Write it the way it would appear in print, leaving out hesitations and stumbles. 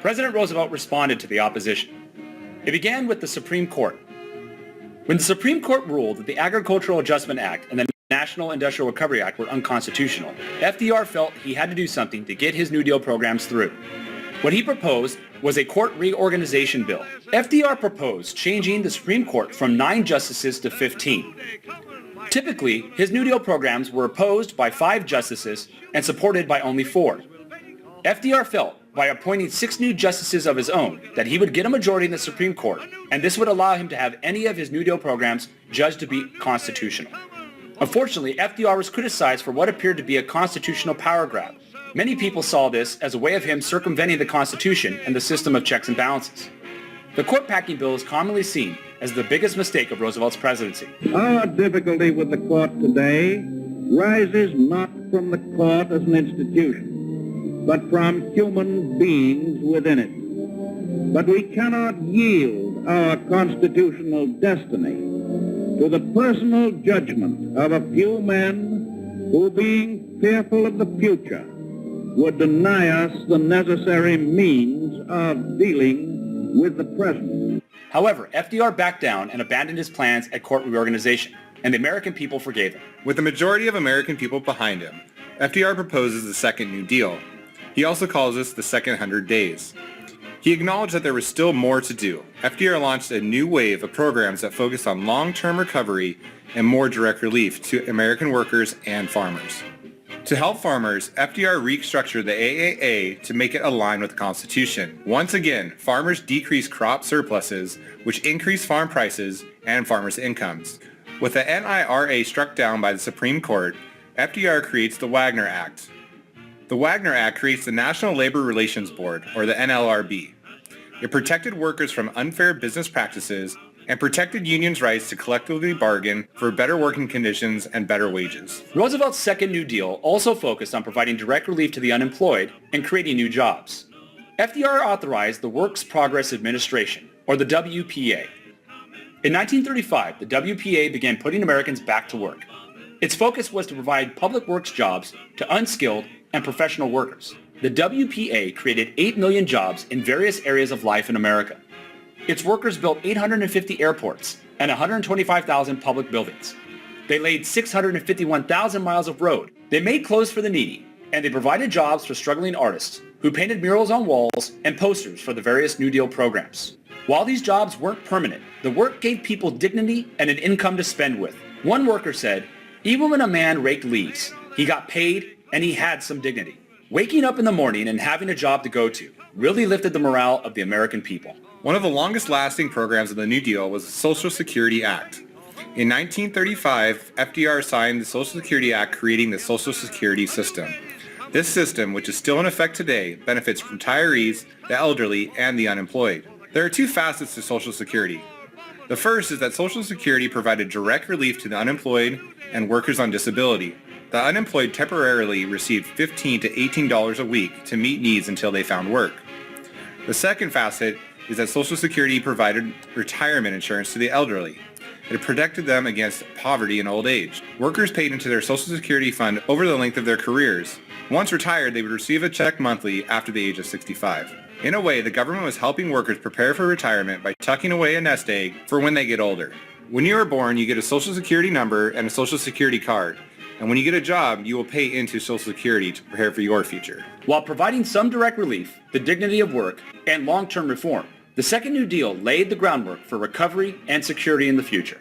President Roosevelt responded to the opposition. It began with the Supreme Court. When the Supreme Court ruled that the Agricultural Adjustment Act and the National Industrial Recovery Act were unconstitutional, FDR felt he had to do something to get his New Deal programs through. What he proposed was a court reorganization bill. FDR proposed changing the Supreme Court from 9 justices to 15. Typically, his New Deal programs were opposed by 5 justices and supported by only 4. FDR felt by appointing 6 new justices of his own that he would get a majority in the Supreme Court, and this would allow him to have any of his New Deal programs judged to be constitutional. Unfortunately, FDR was criticized for what appeared to be a constitutional power grab. Many people saw this as a way of him circumventing the Constitution and the system of checks and balances. The court packing bill is commonly seen as the biggest mistake of Roosevelt's presidency. Our difficulty with the court today rises not from the court as an institution, but from human beings within it. But we cannot yield our constitutional destiny to the personal judgment of a few men who, being fearful of the future, would deny us the necessary means of dealing with the present. However, FDR backed down and abandoned his plans at court reorganization, and the American people forgave him. With the majority of American people behind him, FDR proposes the Second New Deal. He also calls this the Second 100 Days. He acknowledged that there was still more to do. FDR launched a new wave of programs that focused on long-term recovery and more direct relief to American workers and farmers. To help farmers, FDR restructured the AAA to make it align with the Constitution. Once again, farmers decreased crop surpluses, which increased farm prices and farmers' incomes. With the NIRA struck down by the Supreme Court, FDR creates the Wagner Act. The Wagner Act creates the National Labor Relations Board, or the NLRB. It protected workers from unfair business practices and protected unions' rights to collectively bargain for better working conditions and better wages. Roosevelt's Second New Deal also focused on providing direct relief to the unemployed and creating new jobs. FDR authorized the Works Progress Administration, or the WPA. In 1935, the WPA began putting Americans back to work. Its focus was to provide public works jobs to unskilled and professional workers. The WPA created 8 million jobs in various areas of life in America. Its workers built 850 airports and 125,000 public buildings. They laid 651,000 miles of road. They made clothes for the needy, and they provided jobs for struggling artists who painted murals on walls and posters for the various New Deal programs. While these jobs weren't permanent, the work gave people dignity and an income to spend with. One worker said, "Even when a man raked leaves, he got paid and he had some dignity." Waking up in the morning and having a job to go to really lifted the morale of the American people. One of the longest-lasting programs of the New Deal was the Social Security Act. In 1935, FDR signed the Social Security Act creating the Social Security system. This system, which is still in effect today, benefits retirees, the elderly, and the unemployed. There are 2 facets to Social Security. The first is that Social Security provided direct relief to the unemployed and workers on disability. The unemployed temporarily received $15 to $18 a week to meet needs until they found work. The second facet is that Social Security provided retirement insurance to the elderly. It protected them against poverty and old age. Workers paid into their Social Security fund over the length of their careers. Once retired, they would receive a check monthly after the age of 65. In a way, the government was helping workers prepare for retirement by tucking away a nest egg for when they get older. When you are born, you get a Social Security number and a Social Security card. And when you get a job, you will pay into Social Security to prepare for your future. While providing some direct relief, the dignity of work, and long-term reform, the Second New Deal laid the groundwork for recovery and security in the future.